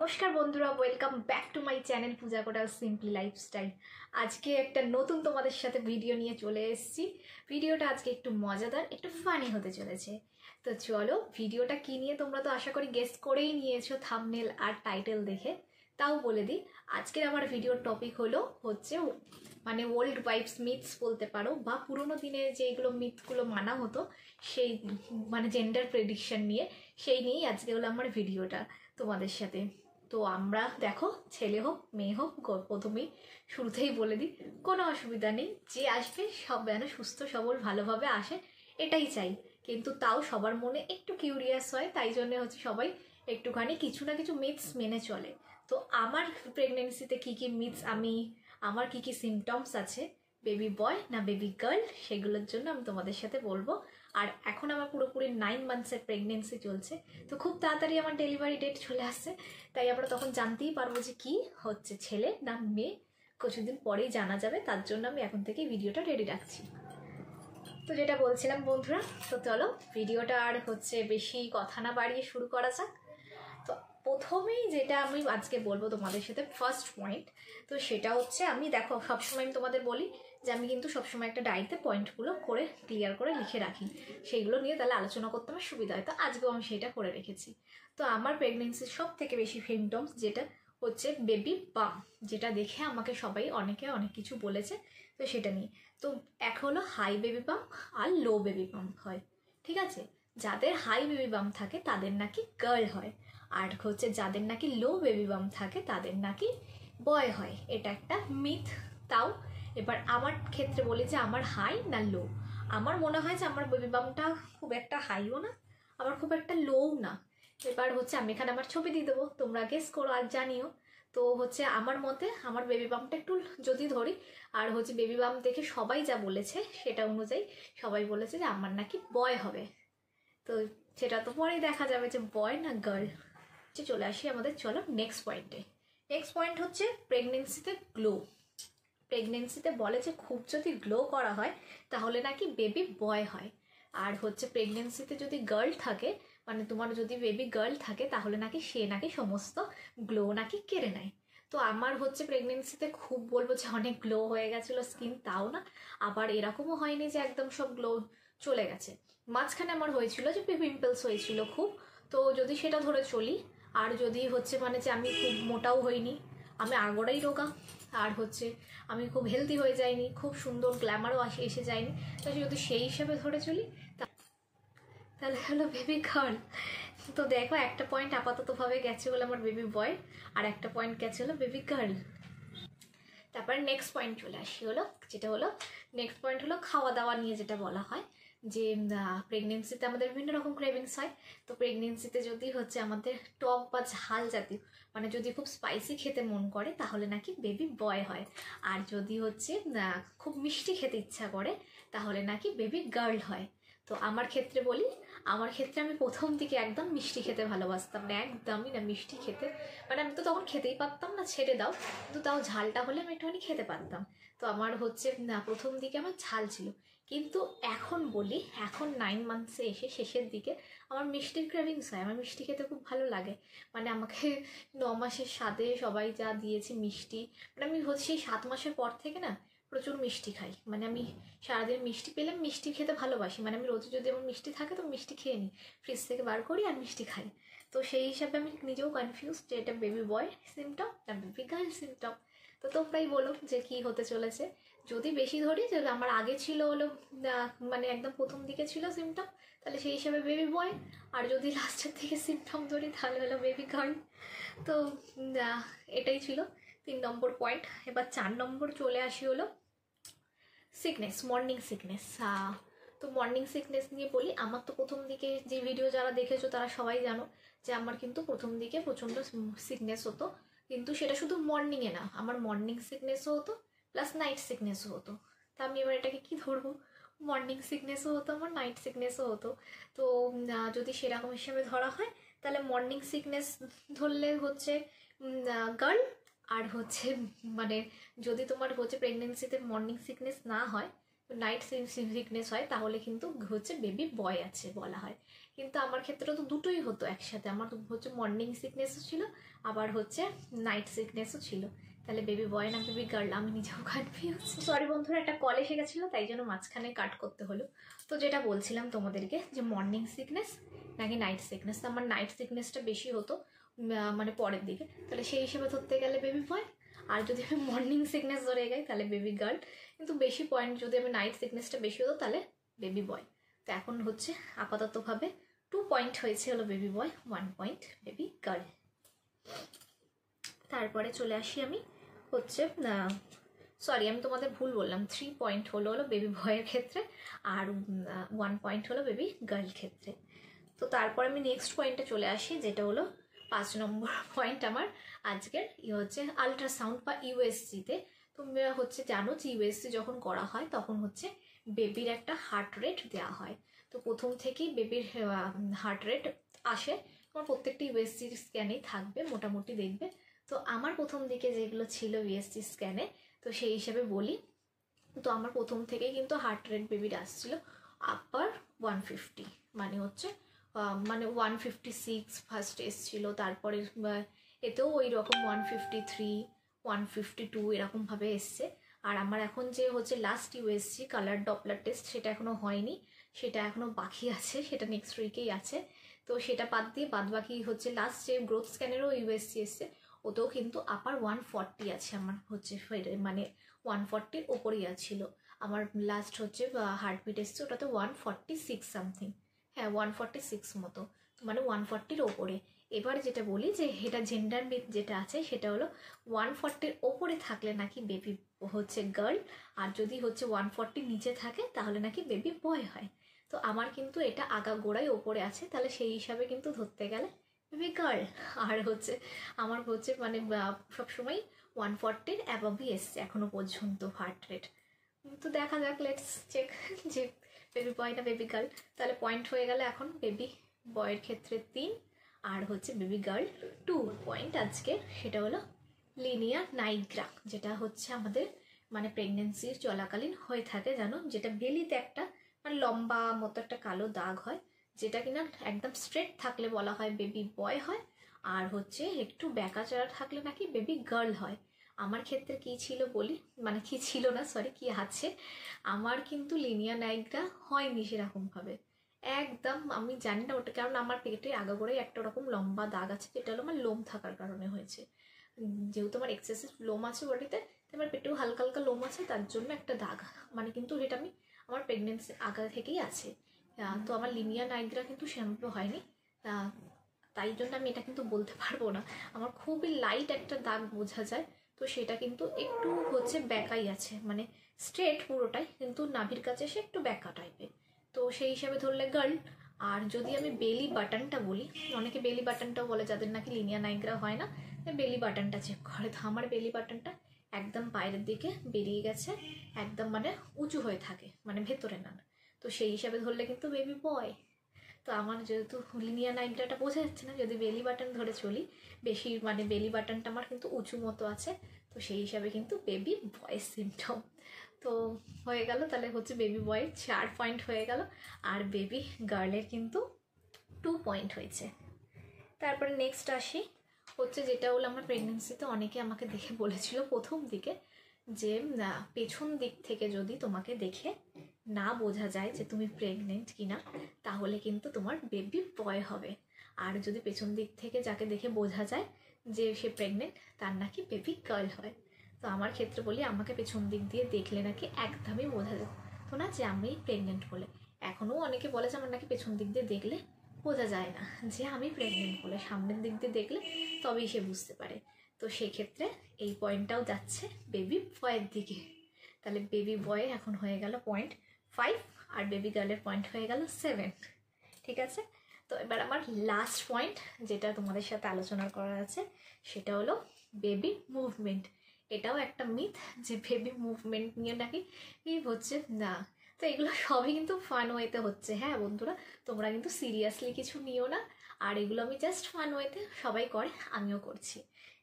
নমস্কার বন্ধুরা, welcome back to my channel Puja Kotal simply lifestyle. আজকে একটা নতুন তোমাদের সাথে ভিডিও নিয়ে চলে এসেছি। ভিডিওটা আজকে একটু মজাদার, একটু ফানি হতে চলেছে। তো চলো, ভিডিওটা কি নিয়ে তোমরা তো আশা করি গেস করেই নিয়েছো থাম্বনেল আর টাইটেল দেখে। তাও বলে দিই, আজকের আমার ভিডিওর টপিক হচ্ছে মানে ওল্ড ওয়াইফস মিথস বলতে পারো, বা পুরোনো দিনে যেগুলো মিথগুলো মানা হতো সেই মানে জেন্ডার প্রেডিকশন নিয়ে, সেই নিয়েই আজকে হলো আমার ভিডিওটা তোমাদের সাথে। তো আমরা দেখো, ছেলে হোক মেয়ে হোক, প্রথমেই শুরুতেই বলে দিই, কোনো অসুবিধা নেই, যে আসবে সব যেন সুস্থ সবল ভালোভাবে আসে, এটাই চাই। কিন্তু তাও সবার মনে একটু কিউরিয়াস হয়, তাই জন্য হচ্ছে সবাই একটুখানি কিছু না কিছু মিথস মেনে চলে। তো আমার প্রেগনেন্সিতে কী কী মিথস, আমার কী কী সিমটমস আছে, বেবি বয় না বেবি গার্ল, সেগুলোর জন্য আমি তোমাদের সাথে বলবো। আর এখন আমার পুরোপুরি 9 মান্থসের প্রেগনেন্সি চলছে, তো খুব তাড়াতাড়ি আমার ডেলিভারি ডেট চলে আসছে, তাই আমরা তখন জানতেই পারবো যে কি হচ্ছে, ছেলে না মেয়ে, কিছুদিন পরেই জানা যাবে। তার জন্য আমি এখন থেকেই ভিডিওটা রেডি রাখছি। তো যেটা বলছিলাম বন্ধুরা, তো চলো ভিডিওটা আর বেশি কথা না বাড়িয়ে শুরু করা যাক। তো প্রথমেই যেটা আমি আজকে বলবো তোমাদের সাথে, ফার্স্ট পয়েন্ট, তো সেটা হচ্ছে, আমি দেখো সবসময় আমি তোমাদের বলি যে আমি কিন্তু সবসময় একটা ডায়েরিতে পয়েন্টগুলো করে ক্লিয়ার করে লিখে রাখি, সেইগুলো নিয়ে তাহলে আলোচনা করতে আমার সুবিধা হয়। তো আজকেও আমি সেটা করে রেখেছি। তো আমার প্রেগনেন্সির সব থেকে বেশি সিমটমস যেটা হচ্ছে বেবি বাম, যেটা দেখে আমাকে সবাই অনেকে অনেক কিছু বলেছে, তো সেটা নিয়ে। তো এক হলো হাই বেবি বাম আর লো বেবি বাম হয়, ঠিক আছে? যাদের হাই বেবি বাম থাকে তাদের নাকি গার্ল হয়, আর যাদের নাকি লো বেবি বাম থাকে তাদের নাকি বয় হয়। এটা একটা মিথ। তাও এবার আমার ক্ষেত্রে বলি যে আমার হাই না লো। আমার মনে হয় যে আমার বেবি বামটা খুব একটা হাইও না, আবার খুব একটা লোও না। এবার আমি এখানে আমার ছবি দিয়ে দেবো, তোমরা গেস করো আর জানিও। তো আমার মতে আমার বেবি বামটা একটু যদি ধরি, আর বেবি বাম দেখে সবাই যা বলেছে সেটা অনুযায়ী সবাই বলেছে যে আমার নাকি বয় হবে। তো সেটা তো পরেই দেখা যাবে যে বয় না গার্ল। চলে আসি আমাদের, চলো নেক্সট পয়েন্টে। নেক্সট পয়েন্ট হচ্ছে প্রেগনেন্সিতে গ্লো। প্রেগনেন্সিতে বলে যে খুব যদি গ্লো করা হয় তাহলে নাকি বেবি বয় হয়। আর প্রেগনেন্সিতে যদি গার্ল থাকে, মানে তোমার যদি বেবি গার্ল থাকে, তাহলে নাকি সে নাকি সমস্ত গ্লো নাকি কেড়ে নেয়। তো আমার প্রেগনেন্সিতে খুব বলবো যে অনেক গ্লো হয়ে গেছিলো স্কিন, তাও না আবার এরকমও হয়নি যে একদম সব গ্লো চলে গেছে। মাঝখানে আমার হয়েছিল যে পিম্পলস হয়েছিল খুব। তো যদি সেটা ধরে চলি, আর যদি মানে যে আমি খুব মোটাও হইনি, আমি আগোড়াই রোগা, আর আমি খুব হেলদি হয়ে যাইনি, খুব সুন্দর গ্ল্যামারও এসে যায়নি, তো যদি সেই হিসেবে ধরে চলি তাহলে হলো বেবি গার্ল। তো দেখো, একটা পয়েন্ট আপাততভাবে গেছে হলো আমার বেবি বয়, আর একটা পয়েন্ট গেছে হলো বেবি গার্ল। তারপরে নেক্সট পয়েন্ট চলে আসি, যেটা হলো নেক্সট পয়েন্ট হলো খাওয়া দাওয়া নিয়ে, যেটা বলা হয় যে প্রেগনেন্সিতে আমাদের বিভিন্ন রকম ক্রেভিংস হয়। তো প্রেগনেন্সিতে যদি আমাদের টক বা ঝাল জাতীয়, মানে যদি খুব স্পাইসি খেতে মন করে তাহলে নাকি বেবি বয় হয়। আর যদি খুব মিষ্টি খেতে ইচ্ছা করে তাহলে নাকি বেবি গার্ল হয়। তো আমার ক্ষেত্রে বলি, আমার ক্ষেত্রে আমি প্রথম দিকে একদম মিষ্টি খেতে ভালোবাসতাম না, একদমই না মিষ্টি খেতে, মানে আমি তো তখন খেতেই পারতাম না, ছেড়ে দাও, কিন্তু তাও ঝালটা হলে আমি একটুখানি খেতে পারতাম। তো আমার না প্রথম দিকে আমার ঝাল ছিল, কিন্তু এখন বলি, এখন 9 মান্থসে এসে শেষের দিকে আমার মিষ্টির ক্রেভিংস হয়, আমার মিষ্টি খেতে খুব ভালো লাগে। মানে আমাকে 9 মাসের স্বাদে সবাই যা দিয়েছে মিষ্টি, মানে আমি সেই 7 মাসের পর থেকে না প্রচুর মিষ্টি খাই। মানে আমি সারাদিন মিষ্টি পেলে মিষ্টি খেতে ভালোবাসি, মানে আমি রোজ যদি আমার মিষ্টি থাকে তো মিষ্টি খেয়ে নিই, ফ্রিজ থেকে বার করি আর মিষ্টি খাই। তো সেই হিসাবে আমি নিজেও কনফিউজ যে এটা বেবি বয় সিমটম না বেবি গার্ল সিমটম। তো তোমরাই বলো যে কি হতে চলেছে। যদি বেশি ধরি, যে আমার আগে ছিল মানে একদম প্রথম দিকে ছিল সিমটম, তাহলে সেই হিসাবে বেবি বয়, আর যদি লাস্টের দিকে সিমটম ধরি তাহলে হলো বেবি গার্ল। তো এটাই ছিল 3 নম্বর পয়েন্ট। এবার 4 নম্বর চলে আসি হলো সিকনেস, মর্নিং সিকনেস। তো মর্নিং সিকনেস নিয়ে বলি, আমার তো প্রথম দিকে যে ভিডিও যারা দেখেছো তারা সবাই জানো যে আমার কিন্তু প্রথম দিকে প্রচণ্ড সিকনেস হতো, কিন্তু সেটা শুধু মর্নিংয়ে না, আমার মর্নিং সিকনেসও হতো প্লাস নাইট সিকনেসও হতো। তা আমি এবার এটাকে কি ধরবো, মর্নিং সিকনেসও হতো আমার, নাইট সিকনেসও হতো। তো যদি সেরকম হিসেবে ধরা হয় তাহলে মর্নিং সিকনেস ধরলে গার্ল, আর মানে যদি তোমার প্রেগনেন্সিতে মর্নিং সিকনেস না হয়, নাইট সিকনেস হয়, তাহলে কিন্তু বেবি বয় আছে বলা হয়। কিন্তু আমার ক্ষেত্রে তো দুটোই হতো একসাথে, আমার হচ্ছে মর্নিং সিকনেসও ছিল আবার হচ্ছে নাইট সিকনেসও ছিল। তাহলে বেবি বয় না বেবি গার্ল আমি নিজেও কনফিউজ। সরি বন্ধুরা, একটা কল এসে গেছিলো তাই জন্য মাঝখানে কাট করতে হলো। তো যেটা বলছিলাম তোমাদেরকে যে মর্নিং সিকনেস নাকি নাইট সিকনেস, আমার নাইট সিকনেসটা বেশি হতো মানে পরের দিকে, তাহলে সেই হিসেবে ধরতে গেলে বেবি বয়। আর যদি আমি মর্নিং সিকনেস ধরে যাই তাহলে বেবি গার্ল, কিন্তু বেশি পয়েন্ট যদি আমি নাইট সিকনেসটা বেশি হতো তাহলে বেবি বয়। তো এখন হচ্ছে আপাততভাবে 2 পয়েন্ট হয়েছে হলো বেবি বয়, 1 পয়েন্ট বেবি গার্ল। তারপরে চলে আসি আমি হচ্ছে সরি আমি তোমাদের ভুল বললাম, 3 পয়েন্ট হলো বেবি বয়ের ক্ষেত্রে আর 1 পয়েন্ট হলো বেবি গার্ল ক্ষেত্রে। তো তারপর আমি নেক্সট পয়েন্টে চলে আসি, যেটা হলো 5 নম্বর পয়েন্ট আমার আজকের হচ্ছে আলট্রাসাউন্ড বা ইউএসজিতে। তোমরা হচ্ছে জানো যে ইউএসজি যখন করা হয় তখন হচ্ছে বেবির একটা হার্ট রেট দেওয়া হয়। তো প্রথম থেকেই বেবির হার্ট রেট আসে, তোমার প্রত্যেকটি ইউএসজির স্ক্যানেই থাকবে মোটামুটি দেখবে। তো আমার প্রথম দিকে যেগুলো ছিল ইউএসজি স্ক্যানে, তো সেই হিসেবে বলি, তো আমার প্রথম থেকেই কিন্তু হার্ট রেট বেবির আসছিল আপার 150, মানে হচ্ছে মানে 156 ফার্স্ট এসছিল, তারপরে এতেও ওই রকম 153 152 এরকমভাবে এসছে। আর আমার এখন যে হচ্ছে last USG colour Doppler test সেটা এখনও হয়নি, সেটা এখনও বাকি আছে, সেটা নেক্সট উইকেই আছে। তো সেটা বাদ দিয়ে বাদ বাকি হচ্ছে লাস্ট যে গ্রোথ স্ক্যানেরও ইউএসজি এসছে, ওতেও কিন্তু আপার 140 আছে আমার হচ্ছে, মানে 140-র ওপরেই ছিল। আমার লাস্ট হচ্ছে হার্টবিট এসছে ওটাতে 146 সামথিং, হ্যাঁ 146 মতো, মানে 140-র ওপরে। এবার যেটা বলি যে এটা জেন্ডার মিথ যেটা আছে সেটা হলো 140-র ওপরে থাকলে নাকি বেবি হচ্ছে গার্ল, আর যদি হচ্ছে 140 নিচে থাকে তাহলে নাকি বেবি বয় হয়। তো আমার কিন্তু এটা আগাগোড়াই ওপরে আছে, তাহলে সেই হিসাবে কিন্তু ধরতে গেলে বেবি গার্ল। আর হচ্ছে আমার হচ্ছে মানে সবসময় 140-র অ্যাবভই এসছে এখনো পর্যন্ত হার্ট রেট। তো দেখা যাক, লেটস চেক যে বেবি বয় না বেবি গার্ল। তাহলে পয়েন্ট হয়ে গেল এখন বেবি বয়ের ক্ষেত্রে 3 আর হচ্ছে বেবি গার্ল 2 পয়েন্ট আজকে। সেটা হলো লিনিয়া নাইগ্রা, যেটা হচ্ছে আমাদের মানে প্রেগনেন্সির চলাকালীন হয়ে থাকে জানো, যেটা বেলিতে একটা মানে লম্বা মতো একটা কালো দাগ হয়, যেটা কিনা একদম স্ট্রেট থাকলে বলা হয় বেবি বয় হয়, আর হচ্ছে একটু ব্যাকাচারা থাকলে নাকি বেবি গার্ল হয়। আমার ক্ষেত্রে কি ছিল বলি, মানে কি ছিল না সরি কি আছে, আমার কিন্তু লিনিয়া নাইগ্রা হয়নি সেরকমভাবে একদম। আমি জানি না ওটা, কারণ আমার পেটে আগাগোড়াই একটা রকম লম্বা দাগ আছে, যেটা হলো আমার লোম থাকার কারণে হয়েছে। যেহেতু আমার এক্সেসিভ লোম আছে বডিতে, আমার পেটেও হালকা হালকা লোম আছে, তার জন্য একটা দাগ, মানে কিন্তু এটা আমি আমার প্রেগনেন্সি আগা থেকেই আছে। তো আমার লিনিয়া নাইগ্রা কিন্তু সেরকমভাবে হয়নি, তাই জন্য আমি এটা কিন্তু বলতে পারবো না। আমার খুবই লাইট একটা দাগ বোঝা যায়, তো সেটা কিন্তু একটু হচ্ছে ব্যাকাই আছে, মানে স্ট্রেট পুরোটাই, কিন্তু নাভির কাছে এসে একটু ব্যাকা টাইপের। তো সেই হিসাবে ধরলে গার্ল। আর যদি আমি বেলি বাটনটা বলি, অনেকে বেলি বাটনটাও বলে যাদের নাকি লিনিয়া নাইগ্রা হয় না, বেলি বাটনটা চেক করে। তো আমার বেলি বাটনটা একদম বাইরের দিকে বেরিয়ে গেছে, একদম মানে উঁচু হয়ে থাকে, মানে ভেতরে না। তো সেই হিসাবে ধরলে কিন্তু বেবি বয়। তো আমার যেহেতু লিনিয়া নাইগ্রাটা বোঝা যাচ্ছে না, যদি বেলি বাটন ধরে চলি বেশি, মানে বেলি বাটনটা আমার কিন্তু উঁচু মতো আছে, তো সেই হিসাবে কিন্তু বেবি বয় সিমটম। তো হয়ে গেল, তাহলে হচ্ছে বেবি বয়ের 4 পয়েন্ট হয়ে গেল, আর বেবি গার্লের কিন্তু 2 পয়েন্ট হয়েছে। তারপরে নেক্সট আসি হচ্ছে, যেটা হলো আমার প্রেগনেন্সিতে অনেকে আমাকে দেখে বলেছিল প্রথম দিকে যে পেছন দিক থেকে যদি তোমাকে দেখে না বোঝা যায় যে তুমি প্রেগনেন্ট কিনা, তাহলে কিন্তু তোমার বেবি বয় হবে। আর যদি পেছন দিক থেকে যাকে দেখে বোঝা যায় যে সে প্রেগনেন্ট, তার নাকি বেবি গার্ল হয়। তো আমার ক্ষেত্রে বলি, আমাকে পেছন দিক দিয়ে দেখলে নাকি একদমই বোঝা যেত না যে আমি প্রেগনেন্ট বলে। এখনও অনেকে বলে যে আমার নাকি পেছন দিক দিয়ে দেখলে বোঝা যায় না যে আমি প্রেগনেন্ট বলে, সামনের দিক দিয়ে দেখলে তবেই সে বুঝতে পারে। তো সেক্ষেত্রে এই পয়েন্টটাও যাচ্ছে বেবি বয়ের দিকে। তাহলে বেবি বয়ে এখন হয়ে গেল 0.5 আর বেবি গার্লের পয়েন্ট হয়ে গেল 7। ঠিক আছে, তো এবার আমার লাস্ট পয়েন্ট যেটা তোমাদের সাথে আলোচনা করার আছে সেটা হলো বেবি মুভমেন্ট। এটাও একটা মিথ যে বেবি মুভমেন্ট নিয়ে নাকি হচ্ছে না। তো এগুলো সবই কিন্তু ফান ওয়েতে হচ্ছে, হ্যাঁ বন্ধুরা, তোমরা কিন্তু সিরিয়াসলি কিছু নিও না। আর এগুলো আমি জাস্ট ফান ওয়েতে, সবাই করে আমিও করছি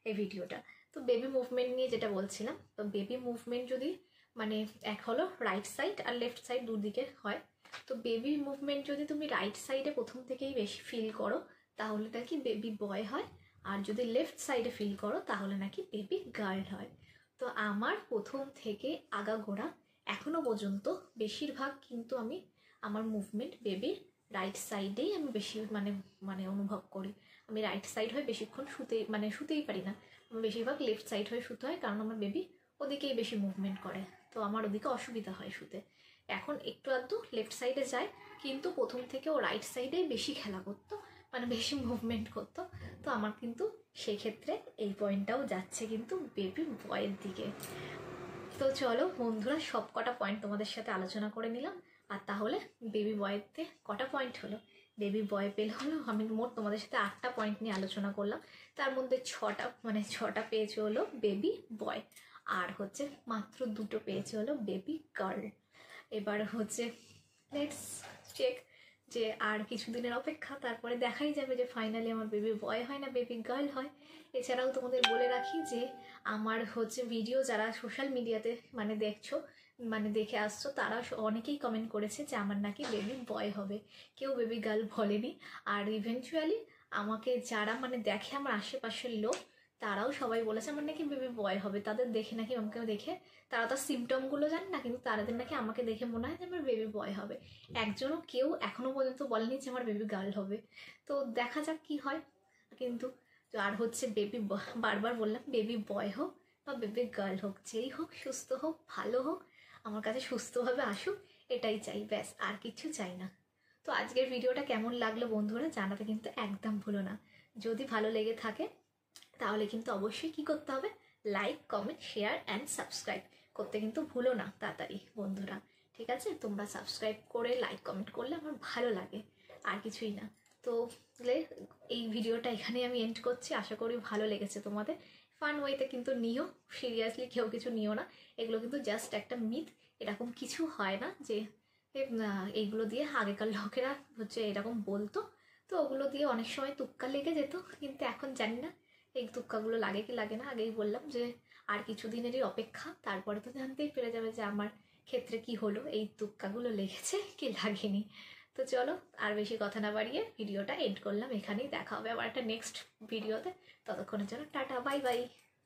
এই ভিডিওটা। তো বেবি মুভমেন্ট নিয়ে যেটা বলছিলাম, তো বেবি মুভমেন্ট যদি মানে এক হলো রাইট সাইড আর লেফট সাইড দুদিকে হয়, তো বেবি মুভমেন্ট যদি তুমি রাইট সাইডে প্রথম থেকেই বেশি ফিল করো তাহলে নাকি বেবি বয় হয়, আর যদি লেফট সাইডে ফিল করো তাহলে নাকি বেবি গার্ল হয়। তো আমার প্রথম থেকে আগাগোড়া এখনও পর্যন্ত বেশিরভাগ কিন্তু আমি আমার মুভমেন্ট বেবির রাইট সাইডেই আমি বেশি মানে মানে অনুভব করি। আমি রাইট সাইড হয়ে বেশিক্ষণ শুতেই পারি না, আমি বেশিরভাগ লেফট সাইড হয়ে শুতে হয়, কারণ আমার বেবি ওদিকেই বেশি মুভমেন্ট করে, তো আমার ওদিকে অসুবিধা হয় শুতে। এখন একটু আধটু লেফট সাইডে যায়, কিন্তু প্রথম থেকে ও রাইট সাইডেই বেশি খেলা করতো, মানে বেশি মুভমেন্ট করতো। তো আমার কিন্তু সেই ক্ষেত্রে এই পয়েন্টটাও যাচ্ছে কিন্তু বেবি বয়ের দিকে। তো চলো বন্ধুরা, সব কটা পয়েন্ট তোমাদের সাথে আলোচনা করে নিলাম। আর তাহলে বেবি বয়েতে কটা পয়েন্ট হলো? বেবি বয় পেল হলো, আমি মোট তোমাদের সাথে 8টা পয়েন্ট নিয়ে আলোচনা করলাম, তার মধ্যে 6টা পেয়েছে হলো বেবি বয়, আর হচ্ছে মাত্র 2টো পেয়েছে হলো বেবি গার্ল। এবার হচ্ছে লেটস চেক যে আর কিছুদিনের অপেক্ষা, তারপরে দেখাই যাবে যে ফাইনালি আমার বেবি বয় হয় না বেবি গার্ল হয়। এছাড়াও তোমাদের বলে রাখি যে আমার হচ্ছে ভিডিও যারা সোশ্যাল মিডিয়াতে মানে দেখছো মানে দেখে আসছো, তারা অনেকেই কমেন্ট করেছে যে আমার নাকি বেবি বয় হবে, কেউ বেবি গার্ল বলেনি। আর ইভেনচুয়ালি আমাকে যারা মানে দেখে আমার আশেপাশের লোক, তারাও সবাই বলেছে আমার নাকি বেবি বয় হবে। তাদের দেখে নাকি আমাকে দেখে, তারা তার সিমটমগুলো জানে না, কিন্তু তাদের নাকি আমাকে দেখে মনে হয় যে আমার বেবি বয় হবে। একজনও কেউ এখনও পর্যন্ত বলেনি যে আমার বেবি গার্ল হবে। তো দেখা যাক কি হয়। কিন্তু আর হচ্ছে বেবি, বারবার বললাম বেবি বয় হোক বা বেবি গার্ল হোক, যেই হোক সুস্থ হোক ভালো হোক, আমার কাছে সুস্থভাবে আসুক, এটাই চাই, ব্যাস আর কিছু চাই না। তো আজকের ভিডিওটা কেমন লাগলো বন্ধুরা জানাতে কিন্তু একদম ভুলো না। যদি ভালো লেগে থাকে তাহলে কিন্তু অবশ্যই কি করতে হবে, like comment share and subscribe করতে কিন্তু ভুলো না তাড়াতাড়ি বন্ধুরা। ঠিক আছে, তোমরা সাবস্ক্রাইব করে লাইক কমেন্ট করলে আমার ভালো লাগে, আর কিছুই না। তো এই ভিডিওটা এখানেই আমি এন্ড করছি, আশা করি ভালো লেগেছে তোমাদের। ফান ওয়েতে কিন্তু নিও, সিরিয়াসলি কেউ কিছু নিও না, এগুলো কিন্তু জাস্ট একটা মিথ। এরকম কিছু হয় না যে এইগুলো দিয়ে আগেকার লোকেরা হচ্ছে এরকম বলতো, তো ওগুলো দিয়ে অনেক সময় তুক্কা লেগে যেত, কিন্তু এখন জানি না এই তুক্কাগুলো লাগে কি লাগে না। আগেই বললাম যে আর কিছুদিনেরই অপেক্ষা, তারপরে তো জানতেই পেরে যাবে যে আমার ক্ষেত্রে কি হলো, এই তুক্কাগুলো লেগেছে কি লাগেনি। তো চলো আর বেশি কথা না বাড়িয়ে ভিডিওটা এন্ড করলাম এখানেই। দেখা হবে আবার একটা নেক্সট ভিডিওতে, ততক্ষণের জন্য টাটা বাই বাই।